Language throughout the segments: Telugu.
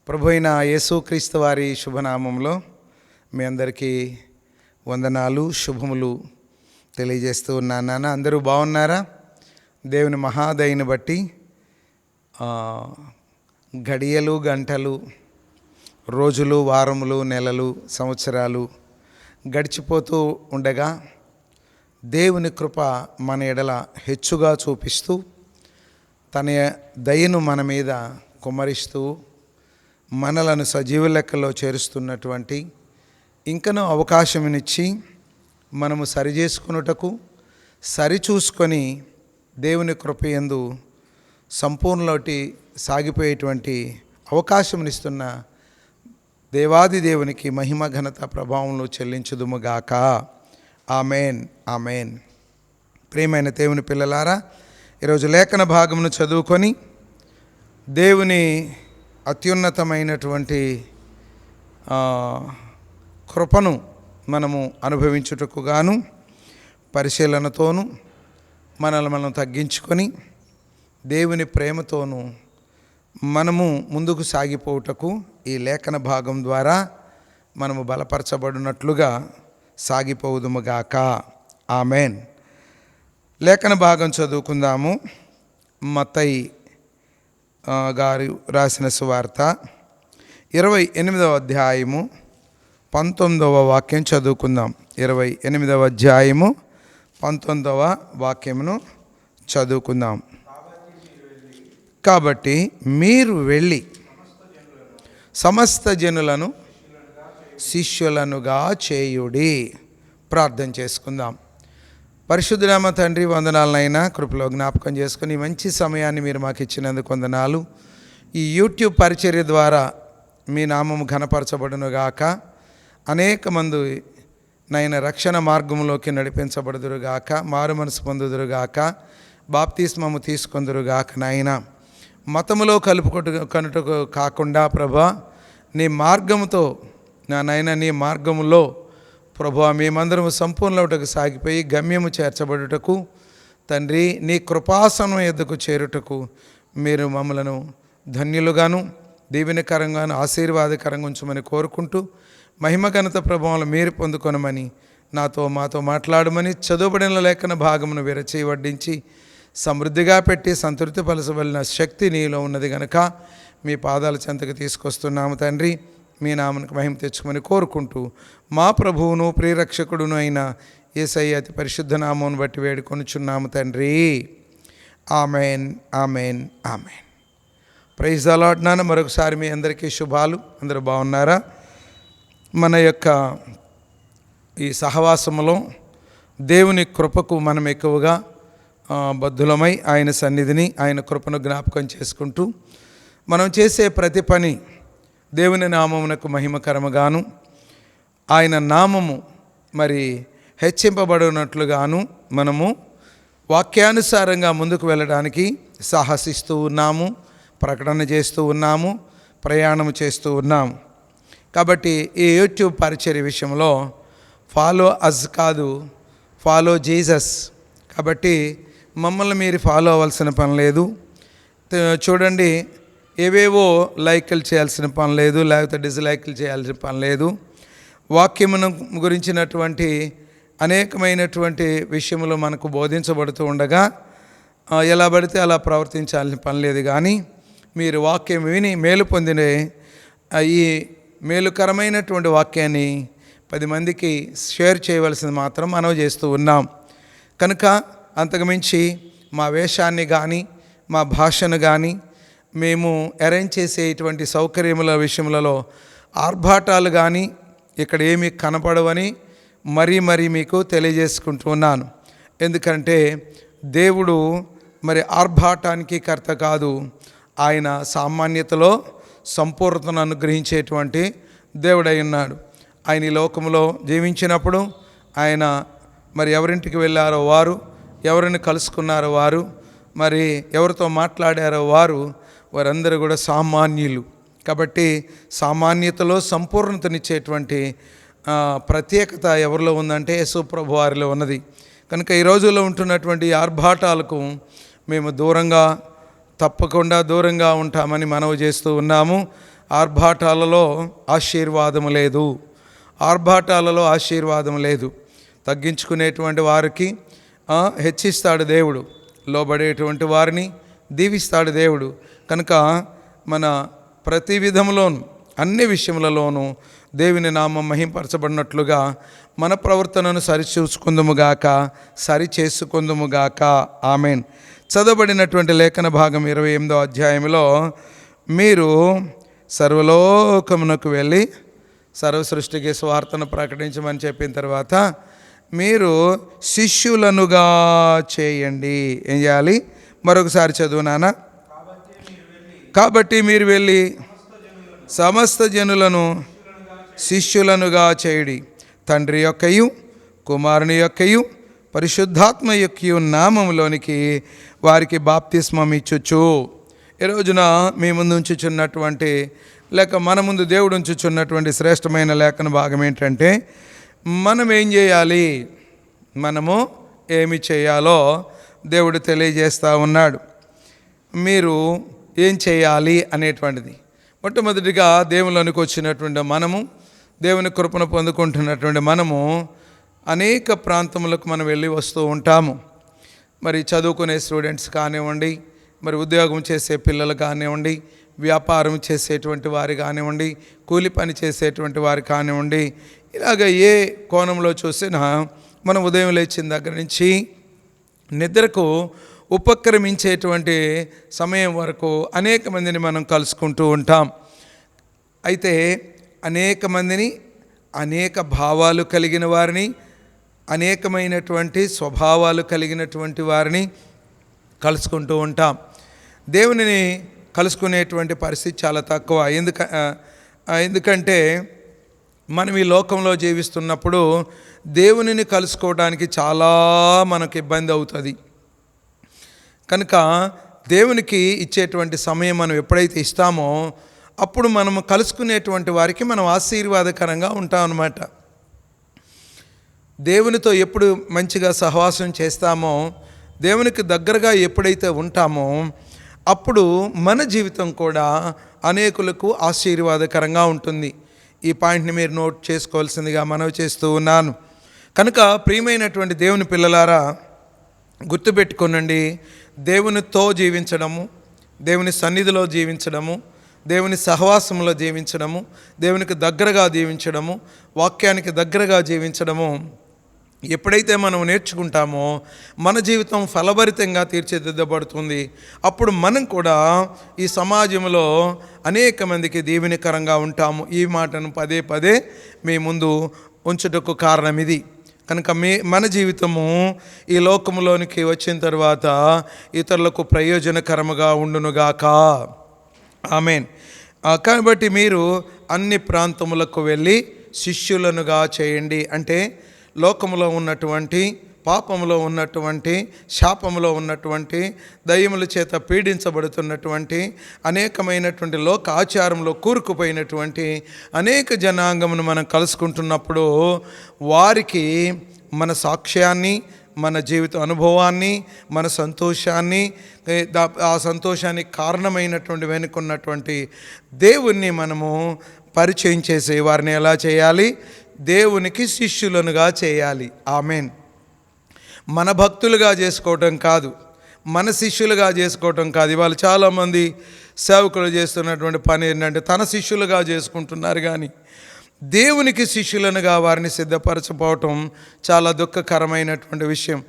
ప్రభు అయిన యేసుక్రీస్తు వారి శుభనామంలో మీ అందరికీ వందనాలు, శుభములు తెలియజేస్తూ ఉన్నాను. నాన్న అందరూ బాగున్నారా? దేవుని మహాదయని బట్టి గడియలు, గంటలు, రోజులు, వారములు, నెలలు, సంవత్సరాలు గడిచిపోతూ ఉండగా దేవుని కృప మన ఎడల హెచ్చుగా చూపిస్తూ తన దయను మన మీద కుమ్మరిస్తూ మనలను సజీవ లెక్కలో చేరుస్తున్నటువంటి ఇంకనూ అవకాశమునిచ్చి మనము సరిచేసుకున్నటకు సరిచూసుకొని దేవుని కృపయందు సంపూర్ణలోటి సాగిపోయేటువంటి అవకాశమునిస్తున్న దేవాది దేవునికి మహిమ, ఘనత, ప్రభావంలో చెల్లించుదుముగాక. Amen, amen. ప్రియమైన దేవుని పిల్లలారా, ఈరోజు లేఖన భాగమును చదువుకొని దేవుని అత్యున్నతమైనటువంటి కృపను మనము అనుభవించుటకు గాను పరిశీలనతోనూ మనల్ని మనం తగ్గించుకొని దేవుని ప్రేమతోనూ మనము ముందుకు సాగిపోవుటకు ఈ లేఖన భాగం ద్వారా మనము బలపరచబడినట్లుగా సాగిపోవుదుముగాక. ఆమెన్. లేఖన భాగం చదువుకుందాము. మత్తయి గారు రాసిన సువార్త 28వ అధ్యాయము 19వ వాక్యం చదువుకుందాం. 28వ అధ్యాయము 19వ వాక్యమును చదువుకుందాం. కాబట్టి మీరు వెళ్ళి సమస్త జనులను శిష్యులనుగా చేయుడి. ప్రార్థన చేసుకుందాం. పరిశుద్ధుడైన తండ్రి, వందనాలనైనా కృపలో జ్ఞాపకం చేసుకుని మంచి సమయాన్ని మీరు మాకు ఇచ్చినందుకు వందనాలు. ఈ యూట్యూబ్ పరిచర్య ద్వారా మీ నామము ఘనపరచబడునుగాక. అనేక మంది నైనా రక్షణ మార్గంలోకి నడిపించబడుదురుగాక, మారు మనసు పొందుదురుగాక, బాప్తిస్మము తీసుకొందురుగాక. నాయనా మతములో కనుటకు కాకుండా ప్రభా నీ మార్గముతో నా నాయన నీ మార్గములో ప్రభువా మేమందరము సంపూర్ణుటకు సాగిపోయి గమ్యము చేర్చబడుటకు తండ్రి నీ కృపాసనం ఎద్దకు చేరుటకు మీరు మమ్మలను ధన్యులుగాను దీవెనకరంగాను ఆశీర్వాదకరంగా ఉంచమని కోరుకుంటూ మహిమ, ఘనత, ప్రభావాలు మీరు పొందుకొనమని మాతో మాట్లాడమని చదువుబడిన లేఖన భాగమును విరచి వడ్డించి సమృద్ధిగా పెట్టి సంతృప్తిపరచబడిన శక్తి నీలో ఉన్నది గనక మీ పాదాల చెంతకు తీసుకొస్తున్నాము తండ్రి. మీ నామనికి మహిమ తెచ్చుకోమని కోరుకుంటూ మా ప్రభువును ప్రియరక్షకుడును అయిన యేసయ్య అతి పరిశుద్ధ నామమును బట్టి వేడుకొనుచున్నాము తండ్రి. Amen, amen, amen. Praise the lord. నాన్న మరొకసారి మీ అందరికీ శుభాలు. అందరూ బాగున్నారా? మన యొక్క ఈ సహవాసములో దేవుని కృపకు మనం ఎక్కువగా బద్ధులమై ఆయన సన్నిధిని, ఆయన కృపను జ్ఞాపకం చేసుకుంటూ మనం చేసే ప్రతి పని దేవుని నామమునకు మహిమకరముగాను ఆయన నామము మరి హెచ్చింపబడినట్లుగాను మనము వాక్యానుసారంగా ముందుకు వెళ్ళడానికి సాహసిస్తూ ఉన్నాము, ప్రకటన చేస్తూ ఉన్నాము, ప్రయాణం చేస్తూ ఉన్నాము. కాబట్టి ఈ యూట్యూబ్ పరిచర్య విషయంలో ఫాలో అజ్ కాదు, ఫాలో జీసస్. కాబట్టి మమ్మల్ని మీరు ఫాలో అవ్వాల్సిన పని లేదు. చూడండి, ఏవేవో లైకులు చేయాల్సిన పని లేదు, లేకపోతే డిస్లైకులు చేయాల్సిన పని లేదు. వాక్యమును గురించినటువంటి అనేకమైనటువంటి విషయములు మనకు బోధించబడుతూ ఉండగా ఎలా పడితే అలా ప్రవర్తించాల్సిన పని లేదు. కానీ మీరు వాక్యం విని మేలు పొందిన ఈ మేలుకరమైనటువంటి వాక్యాన్ని 10 మందికి షేర్ చేయవలసింది మాత్రం మనవి చేస్తూ ఉన్నాం. కనుక అంతకుమించి మా వేషాన్ని కానీ మా భాషను కానీ మేము అరేంజ్ చేసేటువంటి సౌకర్యముల విషయములలో ఆర్భాటాలు కానీ ఇక్కడ ఏమీ కనపడవని మరీ మీకు తెలియజేసుకుంటూ ఉన్నాను. ఎందుకంటే దేవుడు మరి ఆర్భాటానికి కర్త కాదు. ఆయన సామాన్యతలో సంపూర్ణతను అనుగ్రహించేటువంటి దేవుడై ఉన్నాడు. ఆయన ఈ లోకంలో జీవించినప్పుడు ఆయన మరి ఎవరింటికి వెళ్ళారో వారు, ఎవరిని కలుసుకున్నారో వారు, మరి ఎవరితో మాట్లాడారో వారందరూ కూడా సామాన్యులు. కాబట్టి సామాన్యతలో సంపూర్ణతనిచ్చేటువంటి ప్రత్యేకత ఎవరిలో ఉందంటే యేసు ప్రభు వారిలో ఉన్నది. కనుక ఈ రోజుల్లో ఉంటున్నటువంటి ఆర్భాటాలకు మేము తప్పకుండా దూరంగా ఉంటామని మనవి చేస్తూ ఉన్నాము. ఆర్భాటాలలో ఆశీర్వాదం లేదు, ఆర్భాటాలలో ఆశీర్వాదం లేదు. తగ్గించుకునేటువంటి వారికి హెచ్చిస్తాడు దేవుడు, లోబడేటువంటి వారిని దీవిస్తాడు దేవుడు. కనుక మన ప్రతి విధంలోనూ, అన్ని విషయములలోనూ దేవుని నామం మహింపరచబడినట్లుగా మన ప్రవర్తనను సరిచూసుకుందుముగాక, సరి చేసుకుందుముగాక. ఆమెన్. చదవబడినటువంటి లేఖన భాగం 28వ అధ్యాయంలో, మీరు సర్వలోకమునకు వెళ్ళి సర్వ సృష్టికి సువార్తను ప్రకటించమని చెప్పిన తర్వాత, మీరు శిష్యులనుగా చేయండి. ఏం చేయాలి? మరొకసారి చదువునానా. కాబట్టి మీరు వెళ్ళి సమస్త జనులను శిష్యులనుగా చేయుడి, తండ్రి యొక్కయు కుమారుని యొక్కయు పరిశుద్ధాత్మ యొక్కయు నామములోనికి వారికి బాప్తిస్మం ఇచ్చుచు. ఈ రోజున మీ ముందు ఉంచుచున్నటువంటి, లేక మన ముందు దేవుడు ఉంచుచున్నటువంటి శ్రేష్టమైన లేఖన భాగం ఏంటంటే, మనం ఏం చేయాలి, మనము ఏమి చేయాలో దేవుడు తెలియజేస్తూ ఉన్నాడు. మీరు ఏం చేయాలి అనేటువంటిది. మొట్టమొదటిగా దేవునిలోనికి వచ్చినటువంటి మనము, దేవుని కృపను పొందుకుంటున్నటువంటి మనము అనేక ప్రాంతములకు మనం వెళ్ళి వస్తూ ఉంటాము. మరి చదువుకునే స్టూడెంట్స్ కానివ్వండి, మరి ఉద్యోగం చేసే పిల్లలు కానివ్వండి, వ్యాపారం చేసేటువంటి వారు కానివ్వండి, కూలి పని చేసేటువంటి వారు కానివ్వండి, ఇలాగ ఏ కోణంలో చూసినా మనం ఉదయం లేచిన దగ్గర నుంచి నిద్రకు ఉపక్రమించేటువంటి సమయం వరకు అనేక మందిని మనం కలుసుకుంటూ ఉంటాం. అయితే అనేక మందిని, అనేక భావాలు కలిగిన వారిని, అనేకమైనటువంటి స్వభావాలు కలిగినటువంటి వారిని కలుసుకుంటూ ఉంటాం. దేవునిని కలుసుకునేటువంటి పరిస్థితి చాలా తక్కువ. ఎందుకంటే మనం ఈ లోకంలో జీవిస్తున్నప్పుడు దేవునిని కలుసుకోవడానికి చాలా మనకు ఇబ్బంది అవుతుంది. కనుక దేవునికి ఇచ్చేటువంటి సమయం మనం ఎప్పుడైతే ఇస్తామో అప్పుడు మనము కలుసుకునేటువంటి వారికి మనం ఆశీర్వాదకరంగా ఉంటాం అన్నమాట. దేవునితో ఎప్పుడు మంచిగా సహవాసం చేస్తామో, దేవునికి దగ్గరగా ఎప్పుడైతే ఉంటామో అప్పుడు మన జీవితం కూడా అనేకులకు ఆశీర్వాదకరంగా ఉంటుంది. ఈ పాయింట్ని మీరు నోట్ చేసుకోవాల్సిందిగా మనవి చేస్తూ ఉన్నాను. కనుక ప్రియమైనటువంటి దేవుని పిల్లలారా, గుర్తుపెట్టుకోనండి, దేవునితో జీవించడము, దేవుని సన్నిధిలో జీవించడము, దేవుని సహవాసంలో జీవించడము, దేవునికి దగ్గరగా జీవించడము, వాక్యానికి దగ్గరగా జీవించడము ఎప్పుడైతే మనం నేర్చుకుంటామో మన జీవితం ఫలభరితంగా తీర్చిదిద్దబడుతుంది. అప్పుడు మనం కూడా ఈ సమాజంలో అనేక మందికి దీవెనకరంగా ఉంటాము. ఈ మాటను పదే పదే మీ ముందు ఉంచుటకు కారణం ఇది. కనుక మన జీవితము ఈ లోకములోనికి వచ్చిన తర్వాత ఇతరులకు ప్రయోజనకరముగా ఉండునుగాక. ఆమెన్. కాబట్టి మీరు అన్ని ప్రాంతములకు వెళ్ళి శిష్యులనుగా చేయండి. అంటే లోకములో ఉన్నటువంటి, పాపములో ఉన్నటువంటి, శాపములో ఉన్నటువంటి, దయ్యముల చేత పీడించబడుతున్నటువంటి, అనేకమైనటువంటి లోక ఆచారంలో కూరుకుపోయినటువంటి అనేక జనాంగమును మనం కలుసుకుంటున్నప్పుడు వారికి మన సాక్ష్యాన్ని, మన జీవిత అనుభవాన్ని, మన సంతోషాన్ని, ఆ సంతోషానికి కారణమైనటువంటి వెనుకున్నటువంటి దేవుణ్ణి మనము పరిచయం చేసే వారిని ఎలా చేయాలి? దేవునికి శిష్యులనుగా చేయాలి. ఆమెన్. మన భక్తులుగా చేసుకోవటం కాదు, మన శిష్యులుగా చేసుకోవటం కాదు. ఇవాళ చాలామంది సేవకులు చేస్తున్నటువంటి పని ఏంటంటే తన శిష్యులుగా చేసుకుంటున్నారు, కానీ దేవునికి శిష్యులనుగా వారిని సిద్ధపరచపోవటం చాలా దుఃఖకరమైనటువంటి విషయం.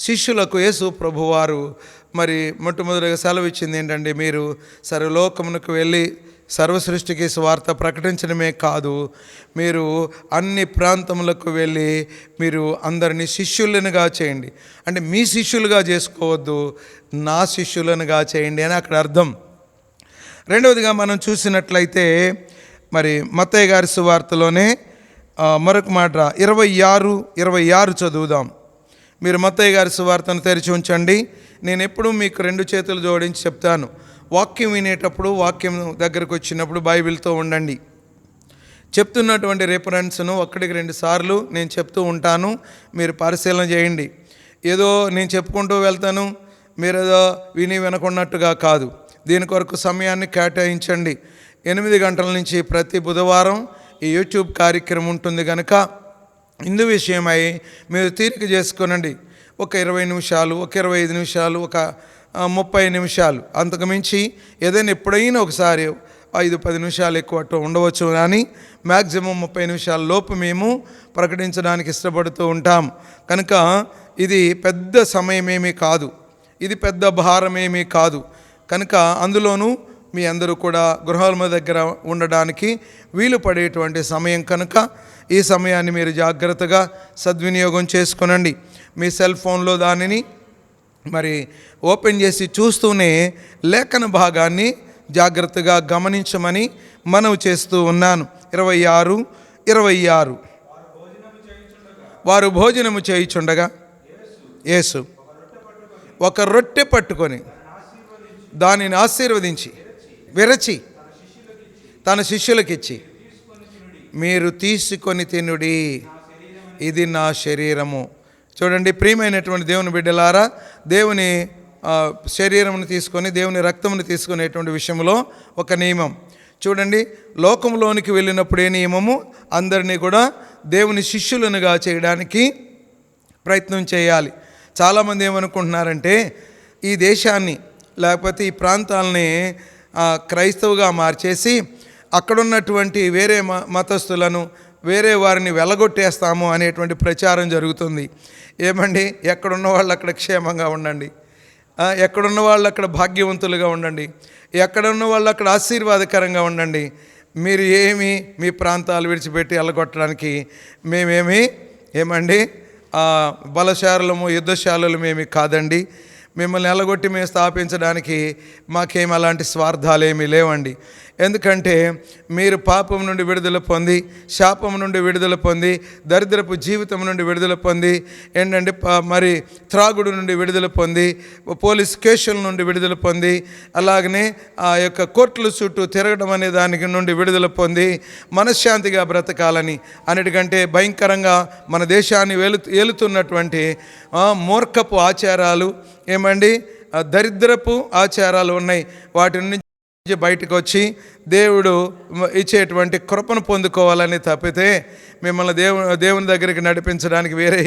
శిష్యులకు యేసు ప్రభువారు మరి మొట్టమొదటిగా సెలవు ఇచ్చింది ఏంటంటే, మీరు సర్వలోకమునకు వెళ్ళి సర్వ సృష్టికి సువార్త ప్రకటించడమే కాదు, మీరు అన్ని ప్రాంతములకు వెళ్ళి మీరు అందరినీ శిష్యులనుగా చేయండి. అంటే మీ శిష్యులుగా చేసుకోవద్దు, నా శిష్యులనుగా చేయండి అని అక్కడ అర్థం. రెండవదిగా మనం చూసినట్లయితే మరి మత్తయి గారి సువార్తలోనే మరొక మాట 26 చదువుదాం. మీరు మత్తయి గారి సువార్తను తెరిచి ఉంచండి. నేను ఎప్పుడూ మీకు 2 చేతులు జోడించి చెప్తాను. వాక్యం వినేటప్పుడు, వాక్యం దగ్గరకు వచ్చినప్పుడు బైబిల్తో ఉండండి. చెప్తున్నటువంటి రిఫరెన్స్ను 1-2 సార్లు నేను చెప్తూ ఉంటాను, మీరు పరిశీలన చేయండి. ఏదో నేను చెప్పుకుంటూ వెళ్తాను, మీరు ఏదో విని వినకున్నట్టుగా కాదు. దీని కొరకు సమయాన్ని కేటాయించండి. 8 గంటల నుంచి ప్రతి బుధవారం ఈ యూట్యూబ్ కార్యక్రమం ఉంటుంది కనుక ఇందు విషయమై మీరు తీరిక చేసుకోనండి. ఒక 20 నిమిషాలు, ఒక 25 నిమిషాలు, ఒక 30 నిమిషాలు, అంతకుమించి ఏదైనా ఎప్పుడైనా ఒకసారి 5-10 నిమిషాలు ఎక్కువ ఉండవచ్చు, కానీ మ్యాక్సిమం 30 నిమిషాల లోపు మేము ప్రకటించడానికి ఇష్టపడుతూ ఉంటాం. కనుక ఇది పెద్ద సమయమేమీ కాదు, ఇది పెద్ద భారమేమీ కాదు. కనుక అందులోనూ మీ అందరూ కూడా గృహాల దగ్గర ఉండడానికి వీలు పడేటువంటి సమయం కనుక ఈ సమయాన్ని మీరు జాగ్రత్తగా సద్వినియోగం చేసుకొనండి. మీ సెల్ ఫోన్లో దానిని మరి ఓపెన్ చేసి చూస్తూనే లేఖన భాగాన్ని జాగ్రత్తగా గమనించమని మనవి చేస్తూ ఉన్నాను. 26 వారు భోజనము చేయుచుండగా యేసు ఒక రొట్టె పట్టుకొని దానిని ఆశీర్వదించి విరచి తన శిష్యులకిచ్చి, మీరు తీసుకొని తినుడి, ఇది నా శరీరము. చూడండి ప్రియమైనటువంటి దేవుని బిడ్డలారా, దేవుని శరీరమును తీసుకొని దేవుని రక్తమును తీసుకునేటువంటి విషయంలో ఒక నియమం చూడండి. లోకంలోనికి వెళ్ళినప్పుడు ఏ నియమము? అందరినీ కూడా దేవుని శిష్యులనుగా చేయడానికి ప్రయత్నం చేయాలి. చాలామంది ఏమనుకుంటున్నారంటే ఈ దేశాన్ని లేకపోతే ఈ ప్రాంతాలని క్రైస్తవుగా మార్చేసి అక్కడున్నటువంటి వేరే మతస్థులను, వేరే వారిని వెలగొట్టేస్తాము అనేటువంటి ప్రచారం జరుగుతుంది. ఏమండి, ఎక్కడున్న వాళ్ళు అక్కడ క్షేమంగా ఉండండి, ఎక్కడున్న వాళ్ళు అక్కడ భాగ్యవంతులుగా ఉండండి, ఎక్కడున్న వాళ్ళు అక్కడ ఆశీర్వాదకరంగా ఉండండి. మీరు మీ ప్రాంతాలు విడిచిపెట్టి వెళ్ళగొట్టడానికి ఏమండి బలశాలము యుద్ధశాలలు కాదండి. మిమ్మల్ని ఎలగొట్టి మేము స్థాపించడానికి మాకేం అలాంటి స్వార్థాలు ఏమీ లేవండి. ఎందుకంటే మీరు పాపం నుండి విడుదల పొంది, శాపం నుండి విడుదల పొంది, దరిద్రపు జీవితం నుండి విడుదల పొంది, ఏంటంటే మరి త్రాగుడు నుండి విడుదల పొంది, పోలీస్ కేసుల నుండి విడుదల పొంది, అలాగనే ఆ యొక్క కోర్టుల చుట్టూ తిరగడం అనే దానికి నుండి విడుదల పొంది మనశ్శాంతిగా బ్రతకాలని, అన్నిటికంటే భయంకరంగా మన దేశాన్ని ఏలుతున్నటువంటి మూర్ఖపు ఆచారాలు, దరిద్రపు ఆచారాలు ఉన్నాయి. వాటి నుంచి బయటకు వచ్చి దేవుడు ఇచ్చేటువంటి కృపను పొందుకోవాలని తప్పితే మిమ్మల్ని దేవుని దగ్గరికి నడిపించడానికి వేరే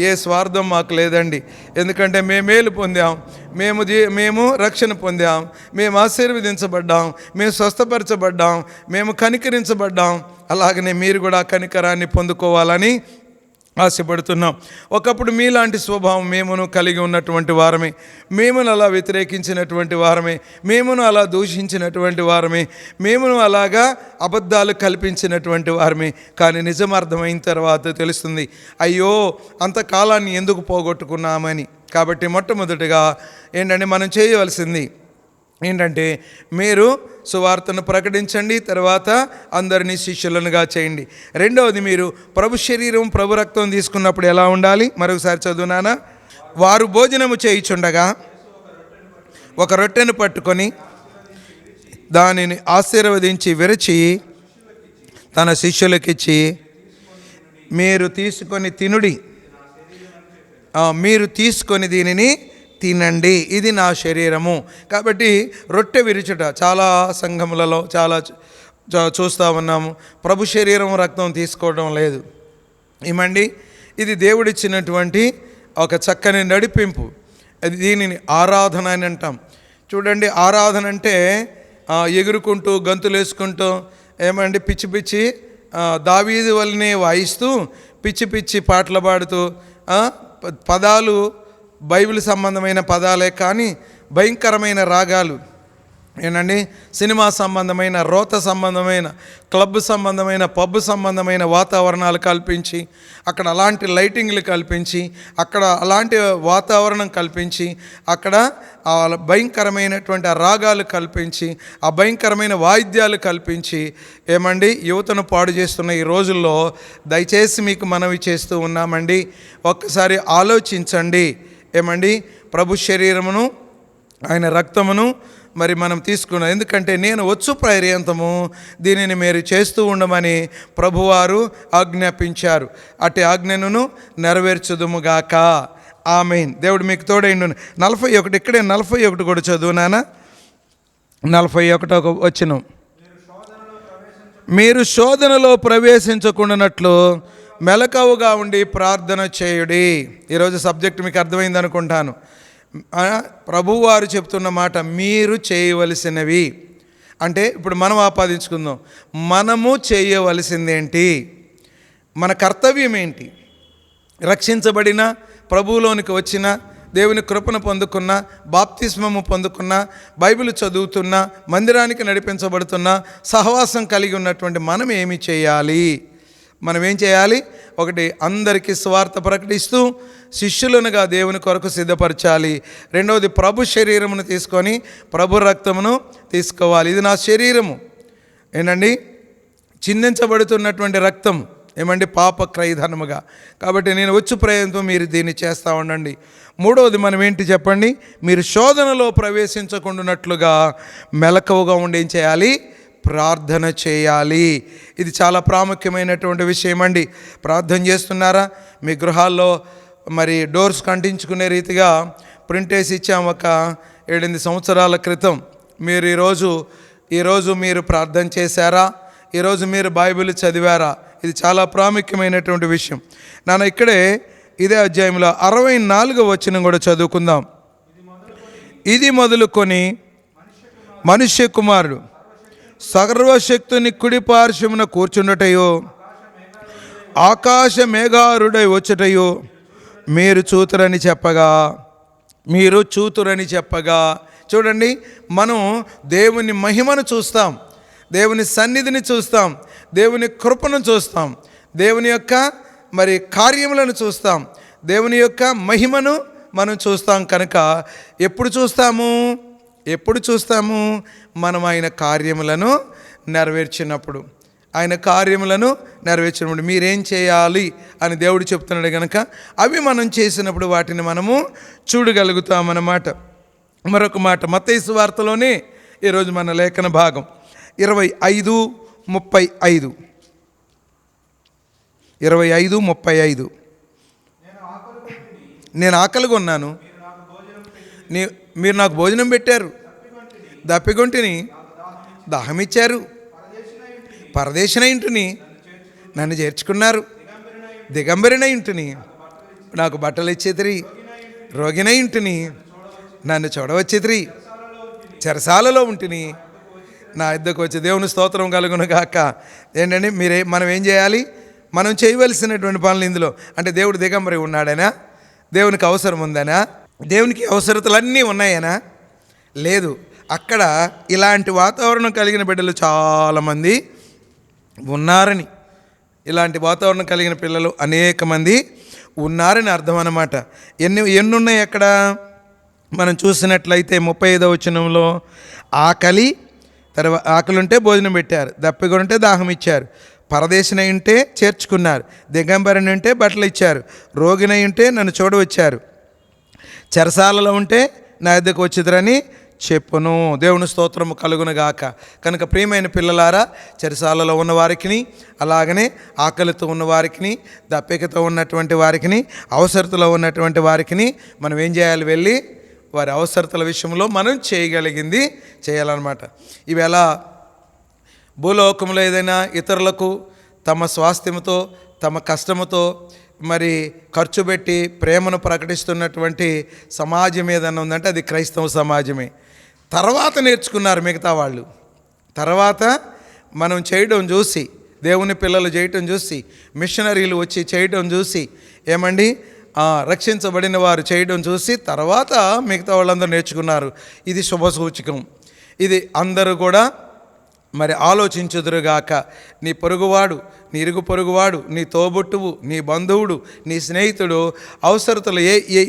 ఏ స్వార్థం మాకు లేదండి. ఎందుకంటే మేము మేలు పొందాం, మేము రక్షణ పొందాం, మేము ఆశీర్వదించబడ్డాం, మేము స్వస్థపరచబడ్డాం, మేము కనికరించబడ్డాం. అలాగనే మీరు కూడా కనికరాన్ని పొందుకోవాలని ఆశపడుతున్నాం. ఒకప్పుడు మీలాంటి స్వభావం మేమును కలిగి ఉన్నటువంటి వారమే, మేమును అలా వ్యతిరేకించినటువంటి వారమే, మేమును అలా దూషించినటువంటి వారమే, మేమును అలాగా అబద్ధాలు కల్పించినటువంటి వారమే. కానీ నిజం అర్థమైన తర్వాత తెలుస్తుంది, అయ్యో అంతకాలాన్ని ఎందుకు పోగొట్టుకున్నామని. కాబట్టి మొట్టమొదటిగా మనం చేయవలసింది ఏంటంటే మీరు సువార్తను ప్రకటించండి, తర్వాత అందరినీ శిష్యులనుగా చేయండి. రెండవది, మీరు ప్రభు శరీరం ప్రభు రక్తం తీసుకున్నప్పుడు ఎలా ఉండాలి? మరొకసారి చదువునానా. వారు భోజనము చేయుచుండగా ఒక రొట్టెను పట్టుకొని దానిని ఆశీర్వదించి విరచి తన శిష్యులకిచ్చి, మీరు తీసుకొని తినుడి, మీరు తీసుకొని దీనిని తినండి, ఇది నా శరీరము. కాబట్టి రొట్టె విరుచుట చాలా సంఘములలో చాలా చూస్తూ ఉన్నాము. ప్రభు శరీరం రక్తం తీసుకోవడం లేదు. ఇది దేవుడిచ్చినటువంటి ఒక చక్కని నడిపింపు. దీనిని ఆరాధన అని అంటాం. చూడండి, ఆరాధన అంటే ఎగురుకుంటూ గంతులు వేసుకుంటూ పిచ్చి పిచ్చి దావీదు వల్లనే వాయిస్తూ పిచ్చి పిచ్చి పాటలు పాడుతూ పదాలు బైబిల్ సంబంధమైన పదాలే కానీ భయంకరమైన రాగాలు, సినిమా సంబంధమైన, రోత సంబంధమైన, క్లబ్ సంబంధమైన, పబ్ సంబంధమైన వాతావరణాలు కల్పించి, అక్కడ అలాంటి లైటింగ్లు కల్పించి, అక్కడ అలాంటి వాతావరణం కల్పించి, అక్కడ భయంకరమైనటువంటి ఆ రాగాలు కల్పించి, ఆ భయంకరమైన వాయిద్యాలు కల్పించి యువతను పాడు చేస్తున్న ఈ రోజుల్లో దయచేసి మీకు మనవి చేస్తూ ఉన్నామండి. ఒక్కసారి ఆలోచించండి. ప్రభు శరీరమును ఆయన రక్తమును మరి మనం తీసుకున్నాం. ఎందుకంటే నేను వచ్చు పర్యంతము దీనిని మీరు చేస్తూ ఉండమని ప్రభువారు ఆజ్ఞాపించారు. అటు ఆజ్ఞను నెరవేర్చుదుముగాక. ఆమేన్. దేవుడు మీకు తోడైండు. 41 ఇక్కడే 41 కూడా చదువునానా. 41వ వచనం, మీరు శోధనలో ప్రవేశించకుండానట్లు మెలకువగా ఉండి ప్రార్థన చేయుడి. ఈరోజు సబ్జెక్ట్ మీకు అర్థమైంది అనుకుంటాను. ప్రభువారు చెప్తున్న మాట మీరు చేయవలసినవి అంటే ఇప్పుడు మనం ఆపాదించుకుందాం. మనము చేయవలసిందేంటి, మన కర్తవ్యం ఏంటి? రక్షించబడిన, ప్రభువులోనికి వచ్చిన, దేవుని కృపను పొందుకున్న, బాప్తిస్మము పొందుకున్న, బైబిల్ చదువుతున్న, మందిరానికి నడిపించబడుతున్న, సహవాసం కలిగి ఉన్నటువంటి మనం ఏమి చేయాలి? మనం ఏం చేయాలి? ఒకటి, అందరికీ స్వార్థ ప్రకటిస్తూ శిష్యులనుగా దేవుని కొరకు సిద్ధపరచాలి. రెండవది, ప్రభు శరీరమును తీసుకొని ప్రభు రక్తమును తీసుకోవాలి. ఇది నా శరీరము ఏంటండి, చిందించబడుతున్నటువంటి రక్తం ఏమండి, పాప క్రయధనముగా. కాబట్టి నేను వచ్చు ప్రయత్నం మీరు దీన్ని చేస్తూ ఉండండి. మూడవది మనం ఏంటి చెప్పండి, మీరు శోధనలో ప్రవేశించకుండానట్లుగా మెలకువగా ఉండి ఏం చేయాలి? ప్రార్థన చేయాలి. ఇది చాలా ప్రాముఖ్యమైనటువంటి విషయం అండి. ప్రార్థన చేస్తున్నారా? మీ గృహాల్లో మరి డోర్స్ కంటించుకునే రీతిగా ప్రింట్ వేసి ఇచ్చాం ఒక 7-8 సంవత్సరాల క్రితం. మీరు ఈరోజు మీరు ప్రార్థన చేశారా? ఈరోజు మీరు బైబిల్ చదివారా? ఇది చాలా ప్రాముఖ్యమైనటువంటి విషయం. నాన్న ఇక్కడే ఇదే అధ్యాయంలో 64వ వచనం కూడా చదువుకుందాం. ఇది మొదలుకొని మనుష్య కుమారుడు సర్వశక్తుని కుడి పార్శ్వమున కూర్చుండటయో, ఆకాశ మేఘారుడై వచ్చుటయో మీరు చూతురని చెప్పగా. చూడండి, మనం దేవుని మహిమను చూస్తాం, దేవుని సన్నిధిని చూస్తాం, దేవుని కృపను చూస్తాం, దేవుని యొక్క మరి కార్యములను చూస్తాం, దేవుని యొక్క మహిమను మనం చూస్తాం. కనుక ఎప్పుడు చూస్తాము? మనం ఆయన కార్యములను నెరవేర్చినప్పుడు. మీరేం చేయాలి అని దేవుడు చెప్తున్నాడు కనుక అవి మనం చేసినప్పుడు వాటిని మనము చూడగలుగుతామన్నమాట. మరొక మాట మత్తయి సువార్తలోనే ఈరోజు మన లేఖన భాగం 25:35. 25:35 నేను ఆకలిగా ఉన్నాను, మీరు నాకు భోజనం పెట్టారు, దప్పికొంటిని, దాహమిచ్చారు, పరదేశిన ఇంటిని నన్ను చేర్చుకున్నారు, దిగంబరిన ఇంటిని నాకు బట్టలు ఇచ్చేతిరి, రోగిన ఇంటిని నన్ను చూడవచ్చేతిరి, చెరసాలలో ఉంటిని నా ఇద్దరికి వచ్చి. దేవుని స్తోత్రం కలుగును గాక. ఏంటంటే మనం ఏం చేయాలి? మనం చేయవలసినటువంటి పనులు ఇందులో. అంటే దేవుడు దిగంబరి ఉన్నాడనా? దేవునికి అవసరం ఉందనా? దేవునికి అవసరతలన్నీ ఉన్నాయనా? లేదు. అక్కడ ఇలాంటి వాతావరణం కలిగిన బిడ్డలు చాలామంది ఉన్నారని, ఇలాంటి వాతావరణం కలిగిన పిల్లలు అనేక మంది ఉన్నారని అర్థం అన్నమాట. ఎన్ని ఉన్నాయి అక్కడ మనం చూసినట్లయితే 35వ వచనంలో ఆకలి ఉంటే భోజనం పెట్టారు, దప్పిగా ఉంటే దాహం ఇచ్చారు, పరదేశినై ఉంటే చేర్చుకున్నారు, దిగంబరిని ఉంటే బట్టలు ఇచ్చారు, రోగినై ఉంటే నన్ను చూడవచ్చారు, చెరసాలలో ఉంటే నా దగ్గరకు వచ్చిద్దరని చెప్పును. దేవుని స్తోత్రము కలుగునుగాక. కనుక ప్రియమైన పిల్లలారా, చెరసాలలో ఉన్నవారికి, అలాగనే ఆకలితో ఉన్నవారికి, దప్పికతో ఉన్నటువంటి వారికి, అవసరతలో ఉన్నటువంటి వారికి మనం ఏం చేయాలి? వెళ్ళి వారి అవసరతల విషయంలో మనం చేయగలిగింది చేయాలన్నమాట. ఇవి ఎలా భూలోకంలో ఏదైనా ఇతరులకు తమ స్వాస్థ్యంతో, తమ కష్టముతో మరి ఖర్చు పెట్టి ప్రేమను ప్రకటిస్తున్నటువంటి సమాజం ఏదన్నా ఉందంటే అది క్రైస్తవ సమాజమే. తర్వాత నేర్చుకున్నారు మిగతా వాళ్ళు. తర్వాత మనం చేయడం చూసి, దేవుని పిల్లలు చేయటం చూసి, మిషనరీలు వచ్చి చేయటం చూసి, ఏమండి రక్షించబడిన వారు చేయడం చూసి తర్వాత మిగతా వాళ్ళందరూ నేర్చుకున్నారు. ఇది శుభసూచకం. ఇది అందరూ కూడా మరి ఆలోచించుదురుగాక. నీ పొరుగువాడు, నీ ఇరుగు పొరుగువాడు, నీ తోబుట్టువు, నీ బంధువుడు, నీ స్నేహితుడు అవసరతలు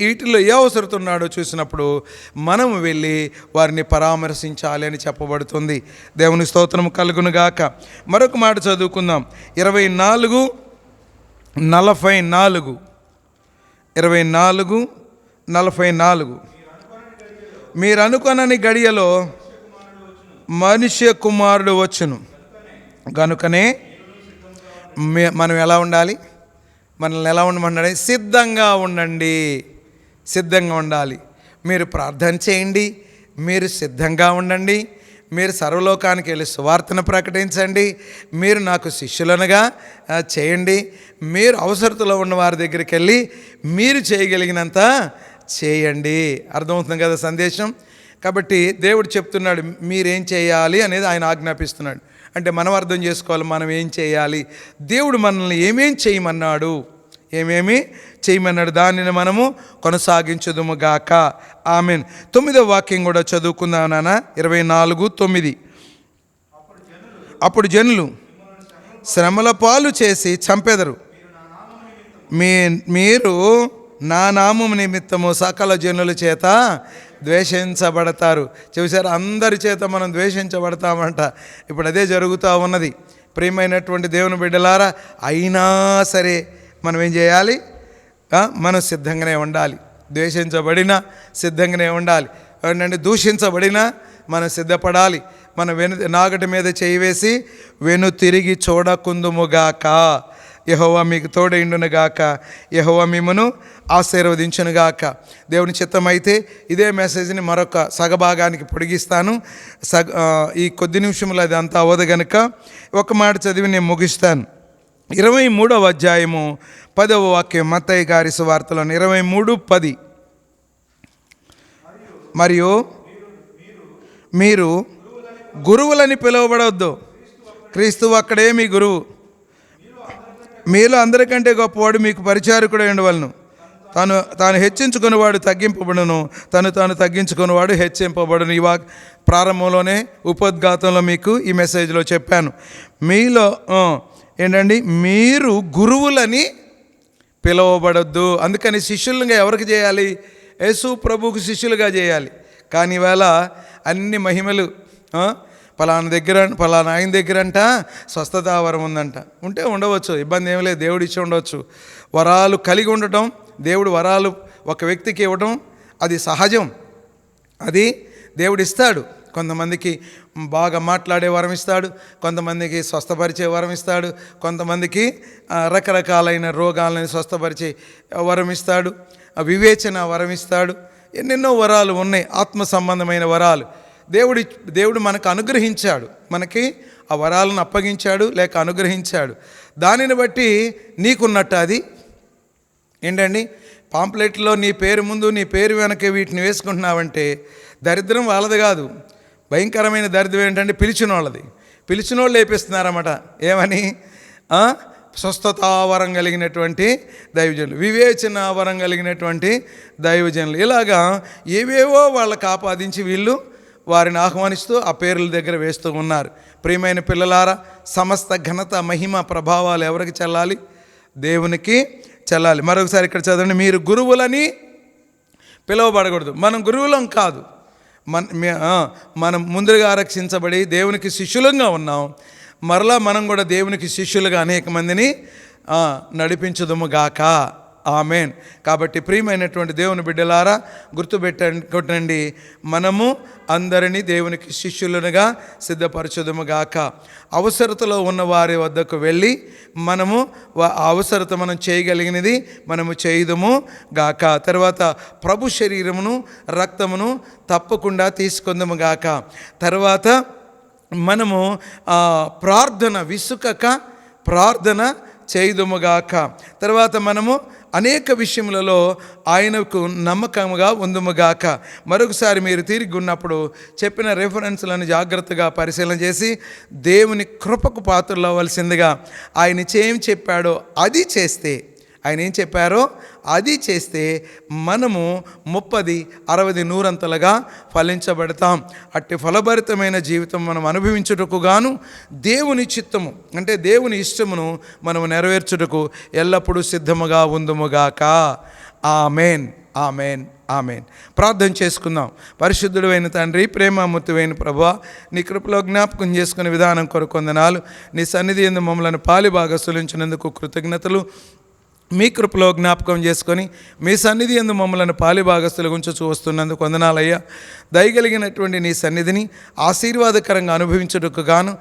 వీటిల్లో ఏ అవసరత ఉన్నాడో చూసినప్పుడు మనం వెళ్ళి వారిని పరామర్శించాలి అని చెప్పబడుతుంది. దేవుని స్తోత్రం కలుగునుగాక. మరొక మాట చదువుకుందాం. 24:44 24:44 మీరు అనుకొనని గడియలో మనుష్య కుమారుడు వచ్చును గనుకనే మనం ఎలా ఉండాలి? మనల్ని ఎలా ఉండమంటాడు? సిద్ధంగా ఉండాలి. మీరు ప్రార్థన చేయండి, మీరు సిద్ధంగా ఉండండి, మీరు సర్వలోకానికి వెళ్ళి సువార్తను ప్రకటించండి, మీరు నాకు శిష్యులనుగా చేయండి, మీరు అవసరతలో ఉన్న వారి దగ్గరికి వెళ్ళి మీరు చేయగలిగినంత చేయండి. అర్థమవుతుంది కదా సందేశం? కాబట్టి దేవుడు చెప్తున్నాడు మీరేం చేయాలి అనేది ఆయన ఆజ్ఞాపిస్తున్నాడు. అంటే మనం అర్థం చేసుకోవాలి మనం ఏం చేయాలి, దేవుడు మనల్ని ఏమేం చేయమన్నాడు, ఏమేమి చేయమన్నాడు, దానిని మనము కొనసాగించుదుము గాక. ఆమెన్. 9వ వాక్యం కూడా చదువుకుందాం నాన్న. 24:9. అప్పుడు జనులు శ్రమల పాలు చేసి చంపెదరు, మీరు నా నామము నిమిత్తము సకల జనుల చేత ద్వేషించబడతారు. చూసారు, అందరి చేత మనం ద్వేషించబడతామంట. ఇప్పుడు అదే జరుగుతూ ఉన్నది. ప్రియమైనటువంటి దేవుని బిడ్డలారా, అయినా సరే మనం ఏం చేయాలి? మనం సిద్ధంగానే ఉండాలి. ద్వేషించబడినా సిద్ధంగానే ఉండాలి. ఏంటంటే దూషించబడినా మనం సిద్ధపడాలి. మన నాగటి మీద చేయి వేసి తిరిగి చూడకుందుముగాక. యెహోవా మీకు తోడైండునుగాక, యెహోవా మిమ్మును ఆశీర్వదించునుగాక. దేవుని చిత్తమైతే ఇదే మెసేజ్ని మరొక సగభాగానికి పొడిగిస్తాను. ఈ కొద్ది నిమిషంలో అది అంతా అవ్వదు కనుక ఒక మాట చదివి నేను ముగిస్తాను. 23వ అధ్యాయము 10వ వాక్యం, మత్తయి గారి సువార్తలోని 23:10. మరియు మీరు గురువులని పిలువబడవద్దు, క్రీస్తు ఒక్కడే మీ గురువు. మీలో అందరికంటే గొప్పవాడు మీకు పరిచారకుడు ఉండవలను. తాను హెచ్చించుకునేవాడు తగ్గింపబడును, తాను తగ్గించుకునేవాడు హెచ్చింపబడును. ఈ ప్రారంభంలోనే ఉపోద్ఘాతంలో మీకు ఈ మెసేజ్లో చెప్పాను. మీలో ఏంటండి, మీరు గురువులని పిలువబడొద్దు. అందుకని శిష్యులుగా ఎవరికి చేయాలి? యేసు ప్రభువుకు శిష్యులుగా చేయాలి. కానీ ఈవేళ అన్ని మహిమలు పలానా ఆయన దగ్గరంట స్వస్థతా వరం ఉందంట. ఉంటే ఉండవచ్చు, ఇబ్బంది ఏం లేదు, దేవుడు ఇచ్చి ఉండవచ్చు. వరాలు కలిగి ఉండటం, దేవుడు వరాలు ఒక వ్యక్తికి ఇవ్వటం అది సహజం, అది దేవుడు ఇస్తాడు. కొంతమందికి బాగా మాట్లాడే వరం ఇస్తాడు, కొంతమందికి స్వస్థపరిచే వరం ఇస్తాడు, కొంతమందికి రకరకాలైన రోగాలను స్వస్థపరిచే వరం ఇస్తాడు, వివేచన వరం ఇస్తాడు. ఎన్నెన్నో వరాలు ఉన్నాయి, ఆత్మ సంబంధమైన వరాలు దేవుడు మనకు అనుగ్రహించాడు. మనకి ఆ వరాలను అప్పగించాడు లేక అనుగ్రహించాడు. దానిని బట్టి నీకున్నట్టు అది ఏంటండి, పాంప్లెట్లో నీ పేరు ముందు నీ పేరు వెనక వీటిని వేసుకుంటున్నావంటే దరిద్రం వాళ్ళది కాదు. భయంకరమైన దరిద్రం ఏంటంటే పిలిచిన వాళ్ళది. పిలిచిన వాళ్ళు లేపిస్తున్నారన్నమాట. ఏమని? స్వస్థతావరం కలిగినటువంటి దైవజనులు, వివేచన వరం కలిగినటువంటి దైవజనులు, ఇలాగా ఏవేవో వాళ్ళకు ఆపాదించి వీళ్ళు వారిని ఆహ్వానిస్తూ ఆ పేర్ల దగ్గర వేస్తూ ఉన్నారు. ప్రియమైన పిల్లలారా, సమస్త ఘనత మహిమ ప్రభావాలు ఎవరికి చెల్లాలి? దేవునికి చెల్లాలి. మరొకసారి ఇక్కడ చదవండి. మీరు గురువులని పిలువబడకూడదు. మనం గురువులం కాదు, మనం ముందుగా ఆరక్షించబడి దేవునికి శిష్యులంగా ఉన్నాం. మరలా మనం కూడా దేవునికి శిష్యులుగా అనేక మందిని నడిపించుదుముగాక. ఆమెన్. కాబట్టి ప్రియమైనటువంటి దేవుని బిడ్డలారా, గుర్తుపెట్టండి, మనము అందరినీ దేవునికి శిష్యులుగా సిద్ధపరచుదుముగాక. అవసరతలో ఉన్న వారి వద్దకు వెళ్ళి మనము అవసరత మనం చేయగలిగినది మనము చేయుదుము గాక. తర్వాత ప్రభు శరీరమును రక్తమును తప్పకుండా తీసుకుందుము గాక. తర్వాత మనము ప్రార్థన విసుకక ప్రార్థన చేయుదుముగాక. తర్వాత మనము అనేక విషయములలో ఆయనకు నమ్మకముగా ఉందుముగాక. మరొకసారి మీరు తిరిగి ఉన్నప్పుడు చెప్పిన రెఫరెన్స్లను జాగ్రత్తగా పరిశీలన చేసి దేవుని కృపకు పాత్రలు అవ్వాల్సిందిగా ఆయన ఏం చెప్పాడో అది చేస్తే, ఆయన ఏం చెప్పారో అది చేస్తే మనము 30, 60, 100 ఫలించబడతాం. అట్టి ఫలభరితమైన జీవితం మనం అనుభవించుటకు గాను దేవుని చిత్తము అంటే దేవుని ఇష్టమును మనము నెరవేర్చుటకు ఎల్లప్పుడూ సిద్ధముగా ఉందుముగాక. Amen, amen, amen. ప్రార్థన చేసుకుందాం. పరిశుద్ధుడైన తండ్రి, ప్రేమామూర్తివైన ప్రభువా, నీ కృపలో జ్ఞాపకం చేసుకునే విధానం కొరకు వందనాలు. నీ సన్నిధి యందు మమ్మలను పాలి భాగస్తులించినందుకు కృతజ్ఞతలు. మీ కృపలో జ్ఞాపకం చేసుకొని మీ సన్నిధి యందు మమ్మలను పాలిభాగస్తుల గుంచుచూ వస్తున్నందుకు వందనాలయ్యా. దయగలిగినటువంటి నీ సన్నిధిని ఆశీర్వాదకరంగా అనుభవించుటకు గాను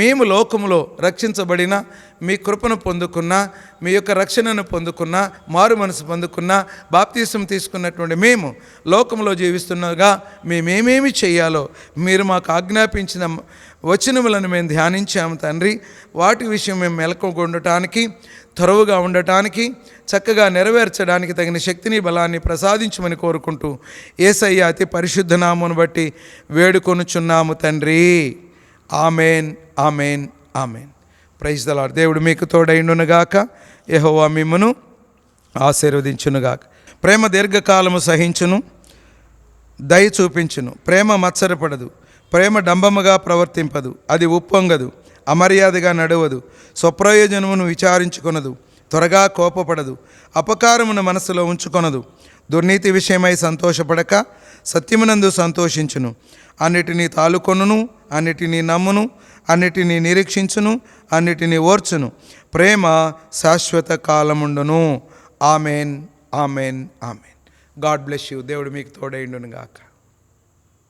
మేము లోకములో రక్షించబడిన మీ కృపను పొందుకున్న, మీ యొక్క రక్షణను పొందుకున్న, మారు మనసు పొందుకున్న, బాప్తీసం తీసుకున్నటువంటి మేము లోకంలో జీవిస్తున్నగా మేమేమేమి చేయాలో మీరు మాకు ఆజ్ఞాపించిన వచనములను మేము ధ్యానించాము తండ్రి. వాటి విషయం మేము మెలకుగా త్వరగా ఉండటానికి, చక్కగా నెరవేర్చడానికి తగిన శక్తిని బలాన్ని ప్రసాదించమని కోరుకుంటూ యేసయ్య అతి పరిశుద్ధ నామమును బట్టి వేడుకొనుచున్నాము తండ్రి. Amen, amen, amen. Praise the lord. దేవుడు మీకు తోడైండునుగాక. యెహోవా మిమ్మును ఆశీర్వదించునుగాక. ప్రేమ దీర్ఘకాలము సహించును, దయ చూపించును. ప్రేమ మత్సరపడదు, ప్రేమ డంబముగా ప్రవర్తింపదు, అది ఉప్పొంగదు, అమర్యాదగా నడవదు, స్వప్రయోజనమును విచారించుకొనదు, త్వరగా కోపపడదు, అపకారమును మనసులో ఉంచుకొనదు, దుర్నీతి విషయమై సంతోషపడక సత్యమునందు సంతోషించును, అన్నిటినీ తాలుకొనును, అన్నిటినీ నమ్మును, అన్నిటినీ నిరీక్షించును, అన్నిటినీ ఓర్చును. ప్రేమ శాశ్వత కాలముండును. Amen, amen, amen. God bless you. దేవుడు మీకు తోడైండును గాక.